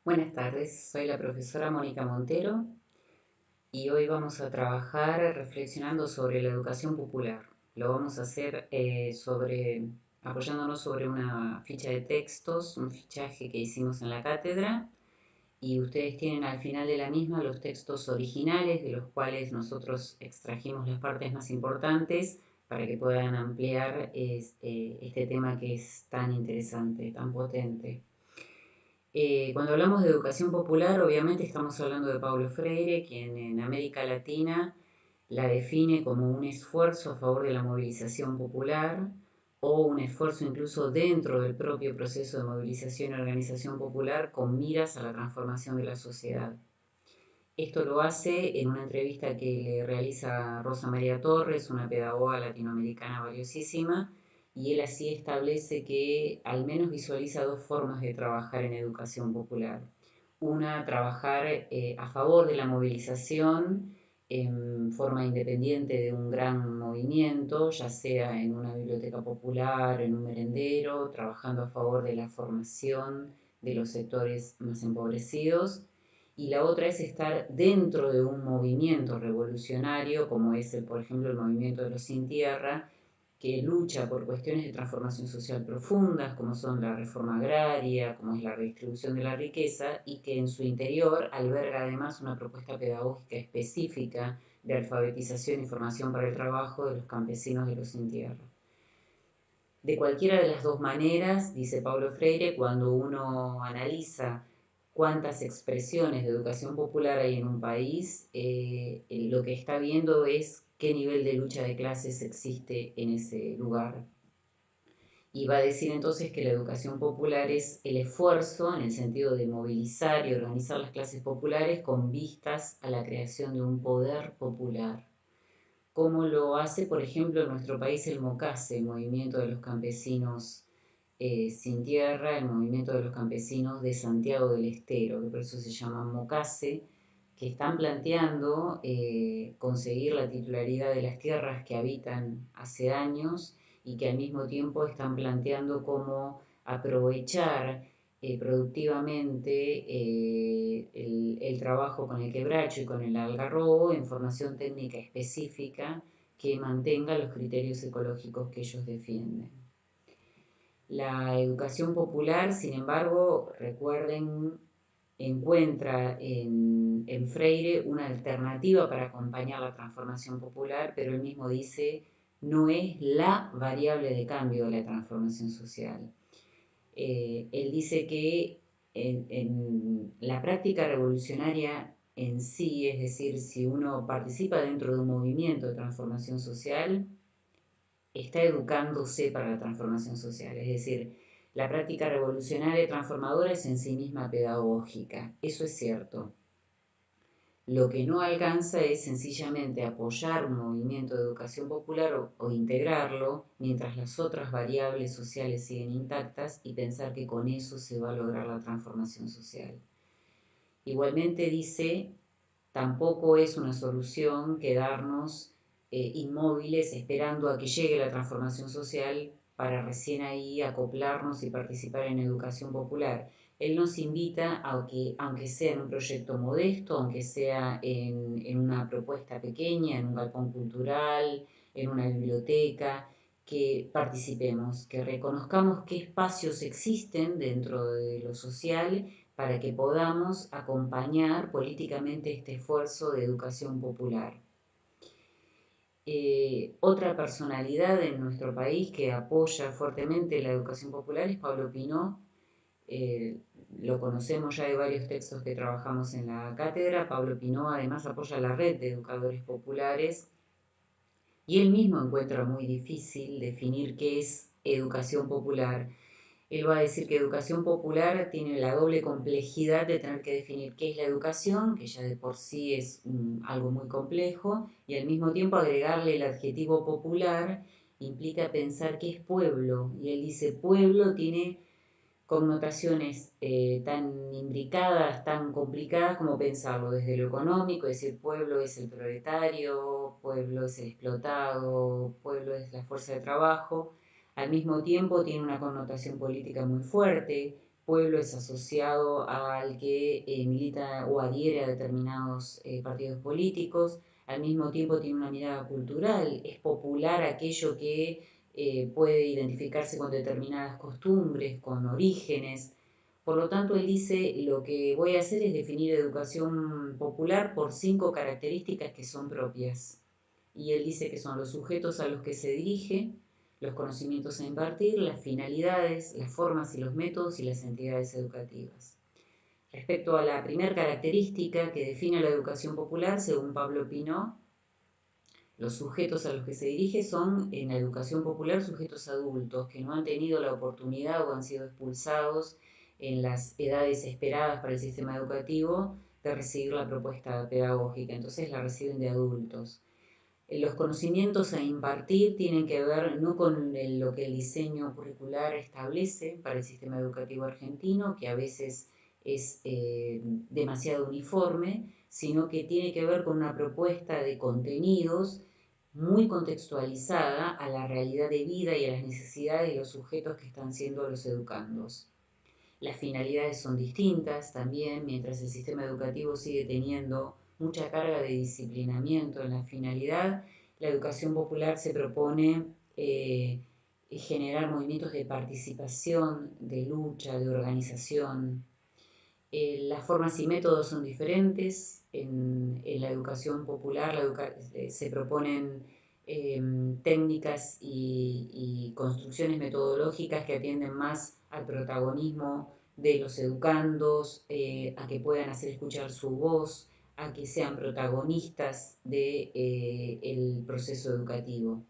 Buenas tardes, soy la profesora Mónica Montero y hoy vamos a trabajar reflexionando sobre la educación popular. Lo vamos a hacer apoyándonos sobre una ficha de textos, un fichaje que hicimos en la cátedra, y ustedes tienen al final de la misma los textos originales de los cuales nosotros extrajimos las partes más importantes para que puedan ampliar este tema que es tan interesante, tan potente. Cuando hablamos de educación popular, obviamente estamos hablando de Paulo Freire, quien en América Latina la define como un esfuerzo a favor de la movilización popular o un esfuerzo incluso dentro del propio proceso de movilización y organización popular con miras a la transformación de la sociedad. Esto lo hace en una entrevista que le realiza Rosa María Torres, una pedagoga latinoamericana valiosísima, y él así establece que al menos visualiza dos formas de trabajar en educación popular. Una, trabajar a favor de la movilización en forma independiente de un gran movimiento, ya sea en una biblioteca popular, en un merendero, trabajando a favor de la formación de los sectores más empobrecidos, y la otra es estar dentro de un movimiento revolucionario, como es, por ejemplo, el movimiento de los sin tierra, que lucha por cuestiones de transformación social profundas, como son la reforma agraria, como es la redistribución de la riqueza, y que en su interior alberga además una propuesta pedagógica específica de alfabetización y formación para el trabajo de los campesinos de los sin tierra. De cualquiera de las dos maneras, dice Paulo Freire, cuando uno analiza cuántas expresiones de educación popular hay en un país, lo que está viendo es qué nivel de lucha de clases existe en ese lugar. Y va a decir entonces que la educación popular es el esfuerzo en el sentido de movilizar y organizar las clases populares con vistas a la creación de un poder popular, como lo hace, por ejemplo, en nuestro país el MOCASE, el Movimiento de los Campesinos Sin Tierra, el Movimiento de los Campesinos de Santiago del Estero, que por eso se llama MOCASE, que están planteando conseguir la titularidad de las tierras que habitan hace años y que al mismo tiempo están planteando cómo aprovechar productivamente el trabajo con el quebracho y con el algarrobo en formación técnica específica que mantenga los criterios ecológicos que ellos defienden. La educación popular, sin embargo, recuerden, encuentra en Freire una alternativa para acompañar la transformación popular, pero él mismo dice, no es la variable de cambio de la transformación social. Él dice que la práctica revolucionaria en sí, es decir, si uno participa dentro de un movimiento de transformación social, está educándose para la transformación social. Es decir, la práctica revolucionaria y transformadora es en sí misma pedagógica. Eso es cierto. Lo que no alcanza es sencillamente apoyar un movimiento de educación popular o integrarlo mientras las otras variables sociales siguen intactas y pensar que con eso se va a lograr la transformación social. Igualmente dice, tampoco es una solución quedarnos inmóviles esperando a que llegue la transformación social para recién ahí acoplarnos y participar en educación popular. Él nos invita a que, aunque sea en un proyecto modesto, aunque sea en una propuesta pequeña, en un galpón cultural, en una biblioteca, que participemos, que reconozcamos qué espacios existen dentro de lo social para que podamos acompañar políticamente este esfuerzo de educación popular. Otra personalidad en nuestro país que apoya fuertemente la educación popular es Pablo Pinó. Eh, lo conocemos ya de varios textos que trabajamos en la cátedra. Pablo Pinó además apoya la red de educadores populares y él mismo encuentra muy difícil definir qué es educación popular. Él va a decir que educación popular tiene la doble complejidad de tener que definir qué es la educación, que ya de por sí es algo muy complejo, y al mismo tiempo agregarle el adjetivo popular implica pensar qué es pueblo. Y él dice, pueblo tiene connotaciones tan imbricadas, tan complicadas como pensarlo desde lo económico, es decir, pueblo es el proletario, pueblo es el explotado, pueblo es la fuerza de trabajo. Al mismo tiempo tiene una connotación política muy fuerte, pueblo es asociado al que milita o adhiere a determinados partidos políticos, al mismo tiempo tiene una mirada cultural, es popular aquello que puede identificarse con determinadas costumbres, con orígenes. Por lo tanto, él dice, lo que voy a hacer es definir educación popular por 5 características que son propias. Y él dice que son los sujetos a los que se dirige, los conocimientos a impartir, las finalidades, las formas y los métodos y las entidades educativas. Respecto a la primera característica que define la educación popular, según Pablo Pinó, los sujetos a los que se dirige son, en la educación popular, sujetos adultos que no han tenido la oportunidad o han sido expulsados en las edades esperadas para el sistema educativo de recibir la propuesta pedagógica. Entonces la reciben de adultos. Los conocimientos a impartir tienen que ver no con lo que el diseño curricular establece para el sistema educativo argentino, que a veces es demasiado uniforme, sino que tiene que ver con una propuesta de contenidos muy contextualizada a la realidad de vida y a las necesidades de los sujetos que están siendo los educandos. Las finalidades son distintas también, mientras el sistema educativo sigue teniendo mucha carga de disciplinamiento en la finalidad, la educación popular se propone generar movimientos de participación, de lucha, de organización. Las formas y métodos son diferentes. En la educación popular se proponen técnicas y construcciones metodológicas que atienden más al protagonismo de los educandos, a que puedan hacer escuchar su voz, a que sean protagonistas del proceso educativo.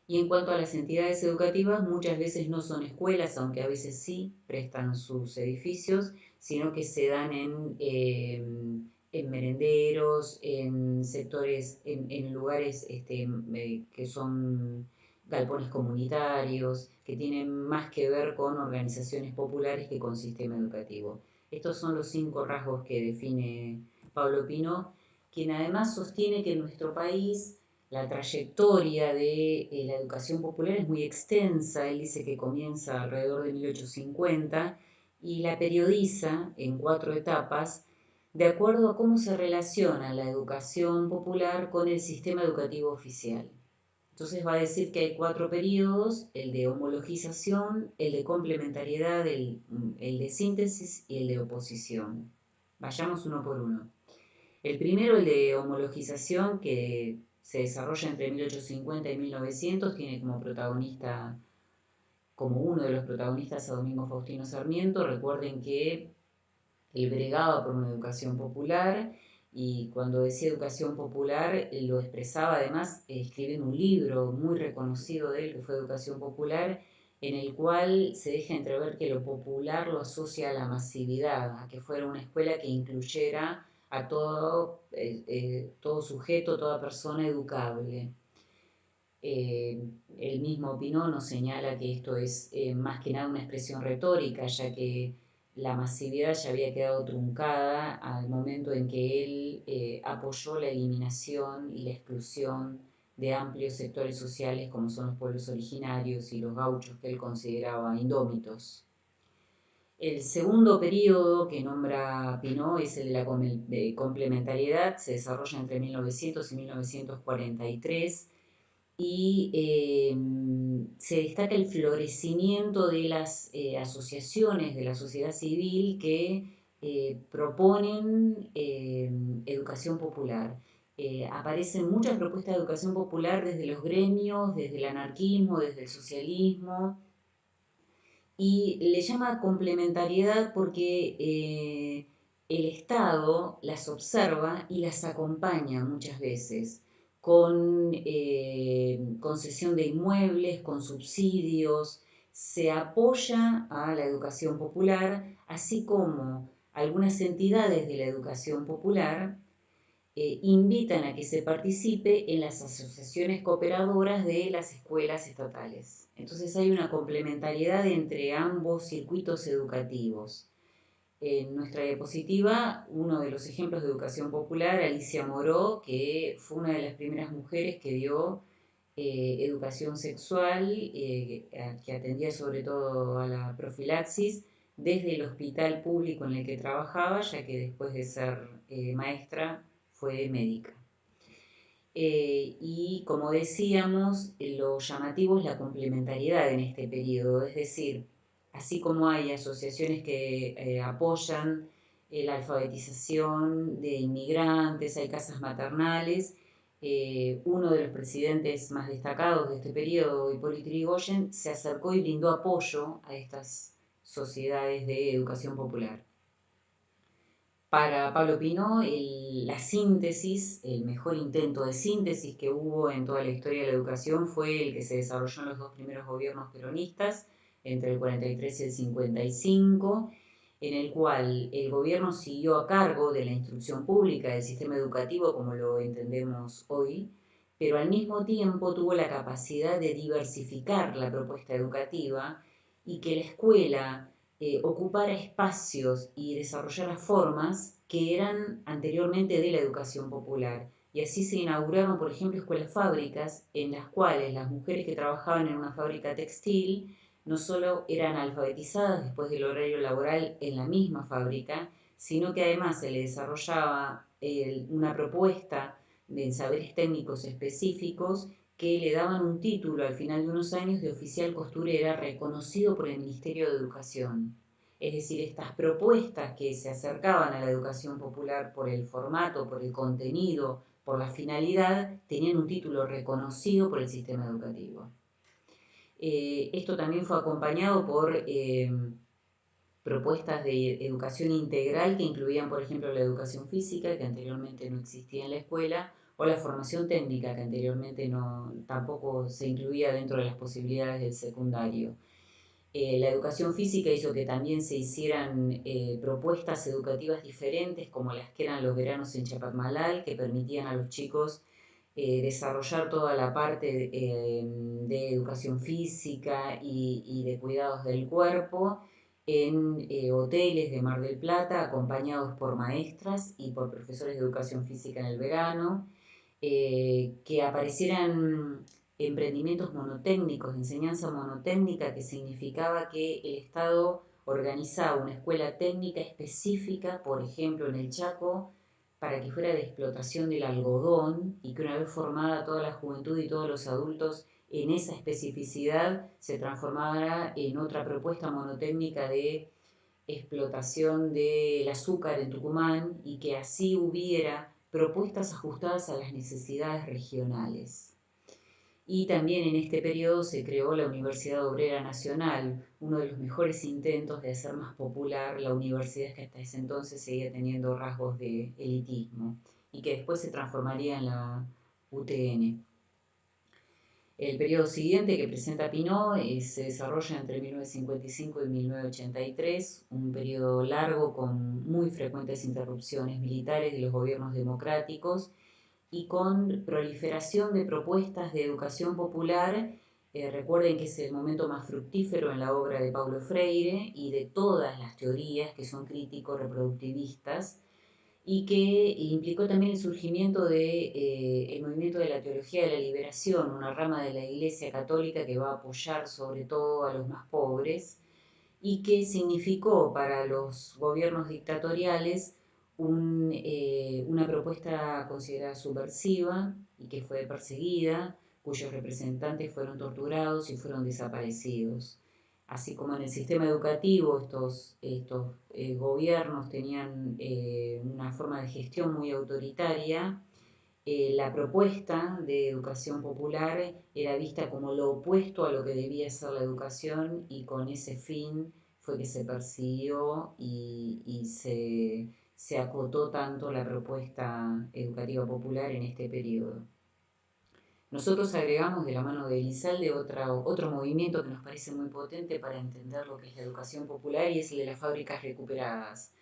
Y en cuanto a las entidades educativas, muchas veces no son escuelas, aunque a veces sí prestan sus edificios, sino que se dan en merenderos, en sectores, en lugares que son galpones comunitarios, que tienen más que ver con organizaciones populares que con sistema educativo. Estos son los 5 rasgos que define Pablo Pinó, quien además sostiene que en nuestro país la trayectoria de la educación popular es muy extensa. Él dice que comienza alrededor de 1850 y la periodiza en 4 etapas de acuerdo a cómo se relaciona la educación popular con el sistema educativo oficial. Entonces va a decir que hay 4 periodos: el de homologización, el de complementariedad, el de síntesis y el de oposición. Vayamos uno por uno. El primero, el de homologización, que se desarrolla entre 1850 y 1900, tiene como protagonista, como uno de los protagonistas, a Domingo Faustino Sarmiento. Recuerden que él bregaba por una educación popular y cuando decía educación popular lo expresaba además escribiendo un libro muy reconocido de él que fue Educación Popular, en el cual se deja entrever que lo popular lo asocia a la masividad, a que fuera una escuela que incluyera a todo sujeto, toda persona educable. El mismo Pinó nos señala que esto es más que nada una expresión retórica, ya que la masividad ya había quedado truncada al momento en que él apoyó la eliminación y la exclusión de amplios sectores sociales como son los pueblos originarios y los gauchos que él consideraba indómitos. El segundo periodo que nombra Pinó es el de la complementariedad, se desarrolla entre 1900 y 1943 y se destaca el florecimiento de las asociaciones de la sociedad civil que proponen educación popular. Aparecen muchas propuestas de educación popular desde los gremios, desde el anarquismo, desde el socialismo, y le llama complementariedad porque el Estado las observa y las acompaña muchas veces con concesión de inmuebles, con subsidios, se apoya a la educación popular, así como algunas entidades de la educación popular invitan a que se participe en las asociaciones cooperadoras de las escuelas estatales. Entonces hay una complementariedad entre ambos circuitos educativos. En nuestra diapositiva, uno de los ejemplos de educación popular, Alicia Moró, que fue una de las primeras mujeres que dio educación sexual, que atendía sobre todo a la profilaxis, desde el hospital público en el que trabajaba, ya que después de ser maestra fue médica. Y como decíamos, lo llamativo es la complementariedad en este periodo, es decir, así como hay asociaciones que apoyan la alfabetización de inmigrantes, hay casas maternales, uno de los presidentes más destacados de este periodo, Hipólito Yrigoyen, se acercó y brindó apoyo a estas sociedades de educación popular. Para Pablo Pinó, la síntesis, el mejor intento de síntesis que hubo en toda la historia de la educación fue el que se desarrolló en los dos primeros gobiernos peronistas, entre el 43 y el 55, en el cual el gobierno siguió a cargo de la instrucción pública del sistema educativo como lo entendemos hoy, pero al mismo tiempo tuvo la capacidad de diversificar la propuesta educativa y que la escuela ocupara espacios y desarrollara formas que eran anteriormente de la educación popular. Y así se inauguraron, por ejemplo, escuelas fábricas en las cuales las mujeres que trabajaban en una fábrica textil no solo eran alfabetizadas después del horario laboral en la misma fábrica, sino que además se le desarrollaba una propuesta de saberes técnicos específicos que le daban un título al final de unos años de oficial costurera reconocido por el Ministerio de Educación. Es decir, estas propuestas que se acercaban a la educación popular por el formato, por el contenido, por la finalidad, tenían un título reconocido por el sistema educativo. Esto también fue acompañado por propuestas de educación integral que incluían, por ejemplo, la educación física, que anteriormente no existía en la escuela, o la formación técnica, que anteriormente tampoco se incluía dentro de las posibilidades del secundario. La educación física hizo que también se hicieran propuestas educativas diferentes, como las que eran los veranos en Chapatmalal, que permitían a los chicos desarrollar toda la parte de educación física y de cuidados del cuerpo en hoteles de Mar del Plata, acompañados por maestras y por profesores de educación física en el verano, que aparecieran emprendimientos monotécnicos, de enseñanza monotécnica, que significaba que el Estado organizaba una escuela técnica específica, por ejemplo en el Chaco, para que fuera de explotación del algodón y que una vez formada toda la juventud y todos los adultos en esa especificidad se transformara en otra propuesta monotécnica de explotación del azúcar en Tucumán y que así hubiera propuestas ajustadas a las necesidades regionales. Y también en este periodo se creó la Universidad Obrera Nacional, uno de los mejores intentos de hacer más popular la universidad que hasta ese entonces seguía teniendo rasgos de elitismo y que después se transformaría en la UTN. El periodo siguiente que presenta Pinó se desarrolla entre 1955 y 1983, un periodo largo con muy frecuentes interrupciones militares de los gobiernos democráticos y con proliferación de propuestas de educación popular. Recuerden que es el momento más fructífero en la obra de Paulo Freire y de todas las teorías que son crítico-reproductivistas y que implicó también el surgimiento del movimiento de la teología de la liberación, una rama de la Iglesia Católica que va a apoyar sobre todo a los más pobres y que significó para los gobiernos dictatoriales una propuesta considerada subversiva y que fue perseguida, cuyos representantes fueron torturados y fueron desaparecidos. Así como en el sistema educativo estos gobiernos tenían una forma de gestión muy autoritaria, la propuesta de educación popular era vista como lo opuesto a lo que debía ser la educación y con ese fin fue que se persiguió y se acotó tanto la propuesta educativa popular en este periodo. Nosotros agregamos de la mano de Elizalde otro movimiento que nos parece muy potente para entender lo que es la educación popular y es el de las fábricas recuperadas.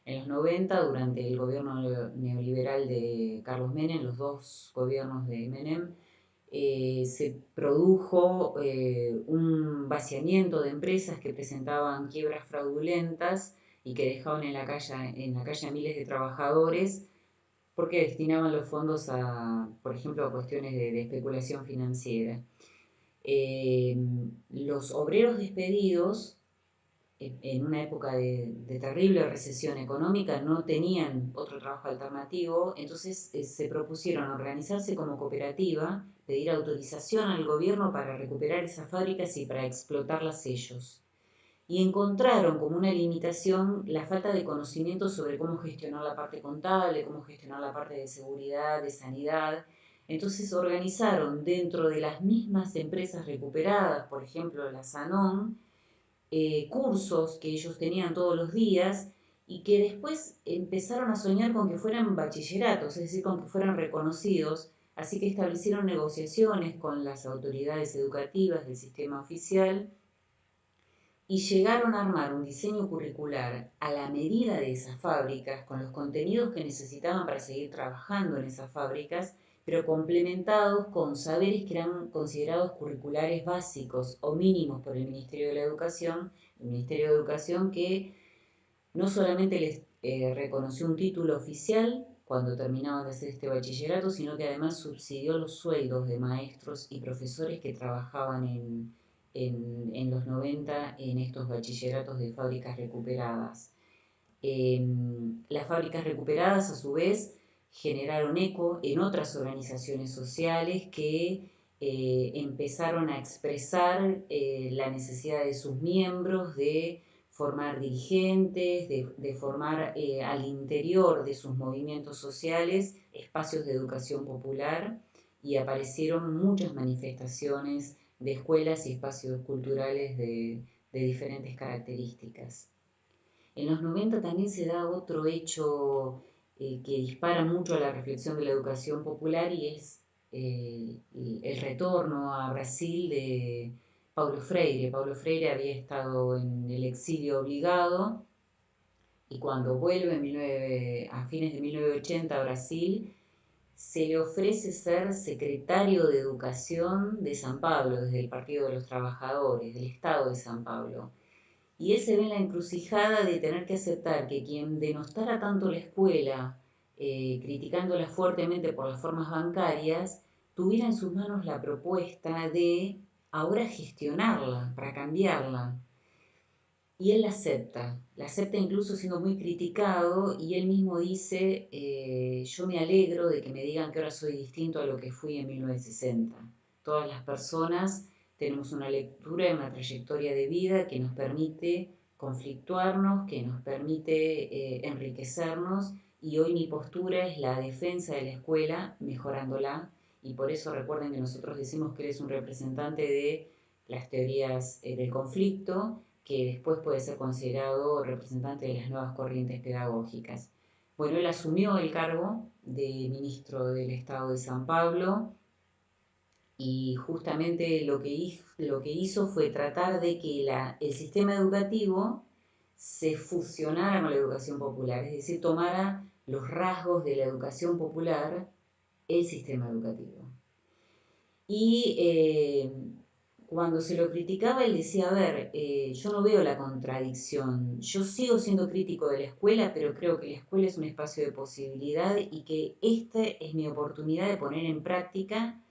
En los 90, durante el gobierno neoliberal de Carlos Menem, los dos gobiernos de Menem, se produjo un vaciamiento de empresas que presentaban quiebras fraudulentas y que dejaban en la calle a miles de trabajadores porque destinaban los fondos por ejemplo, a cuestiones de especulación financiera. Los obreros despedidos en una época de terrible recesión económica, no tenían otro trabajo alternativo, entonces se propusieron organizarse como cooperativa, pedir autorización al gobierno para recuperar esas fábricas y para explotarlas ellos. Y encontraron como una limitación la falta de conocimiento sobre cómo gestionar la parte contable, cómo gestionar la parte de seguridad, de sanidad. Entonces organizaron dentro de las mismas empresas recuperadas, por ejemplo la Sanón, cursos que ellos tenían todos los días y que después empezaron a soñar con que fueran bachilleratos, es decir, con que fueran reconocidos, así que establecieron negociaciones con las autoridades educativas del sistema oficial y llegaron a armar un diseño curricular a la medida de esas fábricas, con los contenidos que necesitaban para seguir trabajando en esas fábricas, pero complementados con saberes que eran considerados curriculares básicos o mínimos por el Ministerio de la Educación, el Ministerio de Educación que no solamente les reconoció un título oficial cuando terminaban de hacer este bachillerato, sino que además subsidió los sueldos de maestros y profesores que trabajaban en los 90 en estos bachilleratos de fábricas recuperadas. Las fábricas recuperadas, a su vez, generaron eco en otras organizaciones sociales que empezaron a expresar la necesidad de sus miembros de formar dirigentes, de formar al interior de sus movimientos sociales espacios de educación popular y aparecieron muchas manifestaciones de escuelas y espacios culturales de diferentes características. En los 90 también se da otro hecho que dispara mucho a la reflexión de la educación popular y es el retorno a Brasil de Paulo Freire. Paulo Freire había estado en el exilio obligado y cuando vuelve a fines de 1980 a Brasil, se le ofrece ser secretario de Educación de San Pablo, desde el Partido de los Trabajadores, del Estado de San Pablo. Y él se ve en la encrucijada de tener que aceptar que quien denostara tanto la escuela, criticándola fuertemente por las formas bancarias, tuviera en sus manos la propuesta de ahora gestionarla, para cambiarla. Y él la acepta incluso siendo muy criticado y él mismo dice, yo me alegro de que me digan que ahora soy distinto a lo que fui en 1960. Todas las personas tenemos una lectura y una trayectoria de vida que nos permite conflictuarnos, que nos permite enriquecernos y hoy mi postura es la defensa de la escuela, mejorándola y por eso recuerden que nosotros decimos que él es un representante de las teorías del conflicto que después puede ser considerado representante de las nuevas corrientes pedagógicas. Bueno, él asumió el cargo de ministro del Estado de San Pablo y justamente lo que hizo fue tratar de que el sistema educativo se fusionara con la educación popular, es decir, tomara los rasgos de la educación popular el sistema educativo. Y cuando se lo criticaba, él decía, a ver, yo no veo la contradicción, yo sigo siendo crítico de la escuela, pero creo que la escuela es un espacio de posibilidad y que esta es mi oportunidad de poner en práctica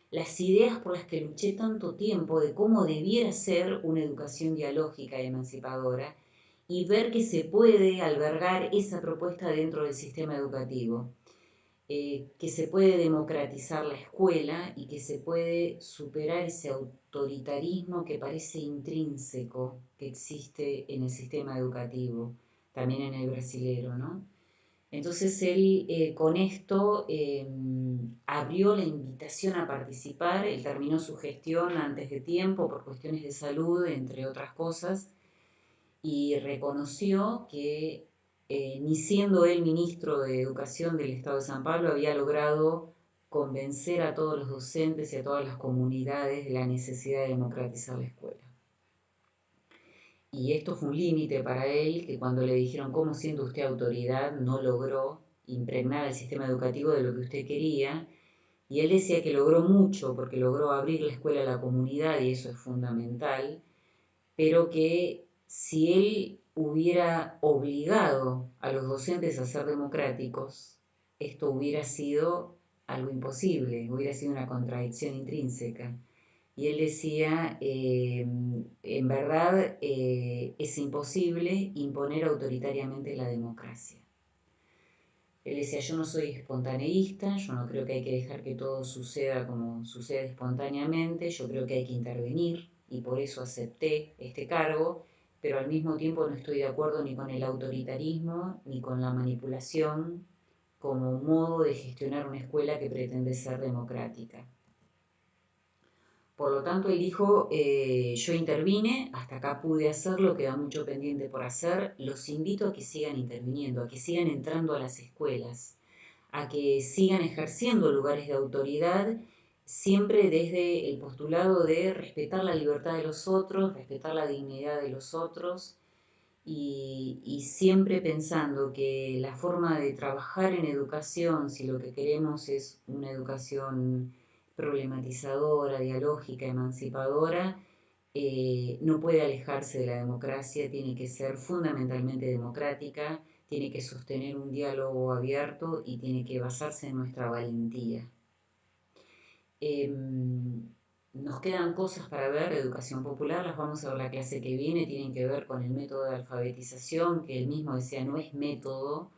las ideas por las que luché tanto tiempo de cómo debiera ser una educación dialógica y emancipadora y ver que se puede albergar esa propuesta dentro del sistema educativo. Que se puede democratizar la escuela y que se puede superar ese autoritarismo que parece intrínseco que existe en el sistema educativo, también en el brasilero, ¿no? Entonces él con esto abrió la invitación a participar, él terminó su gestión antes de tiempo por cuestiones de salud, entre otras cosas, y reconoció que ni siendo él ministro de Educación del Estado de San Pablo había logrado convencer a todos los docentes y a todas las comunidades de la necesidad de democratizar la escuela. Y esto fue un límite para él, que cuando le dijeron cómo siendo usted autoridad no logró impregnar el sistema educativo de lo que usted quería, y él decía que logró mucho porque logró abrir la escuela a la comunidad y eso es fundamental, pero que si él hubiera obligado a los docentes a ser democráticos, esto hubiera sido algo imposible, hubiera sido una contradicción intrínseca. Y él decía, en verdad es imposible imponer autoritariamente la democracia. Él decía, yo no soy espontaneísta, yo no creo que hay que dejar que todo suceda como sucede espontáneamente, yo creo que hay que intervenir y por eso acepté este cargo, pero al mismo tiempo no estoy de acuerdo ni con el autoritarismo ni con la manipulación como modo de gestionar una escuela que pretende ser democrática. Por lo tanto, él dijo, yo intervine, hasta acá pude hacerlo, queda mucho pendiente por hacer, los invito a que sigan interviniendo, a que sigan entrando a las escuelas, a que sigan ejerciendo lugares de autoridad, siempre desde el postulado de respetar la libertad de los otros, respetar la dignidad de los otros y siempre pensando que la forma de trabajar en educación, si lo que queremos es una educación problematizadora, dialógica, emancipadora, no puede alejarse de la democracia, tiene que ser fundamentalmente democrática, tiene que sostener un diálogo abierto y tiene que basarse en nuestra valentía. Nos quedan cosas para ver, educación popular, las vamos a ver la clase que viene, tienen que ver con el método de alfabetización, que él mismo decía no es método,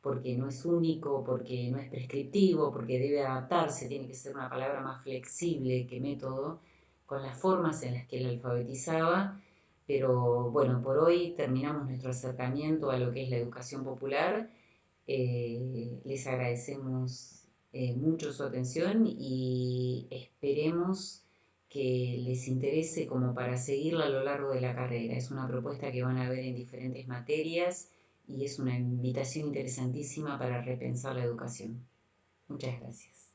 porque no es único, porque no es prescriptivo, porque debe adaptarse, tiene que ser una palabra más flexible que método, con las formas en las que él alfabetizaba, pero bueno, por hoy terminamos nuestro acercamiento a lo que es la educación popular. Les agradecemos mucho su atención y esperemos que les interese como para seguirla a lo largo de la carrera. Es una propuesta que van a ver en diferentes materias y es una invitación interesantísima para repensar la educación. Muchas gracias.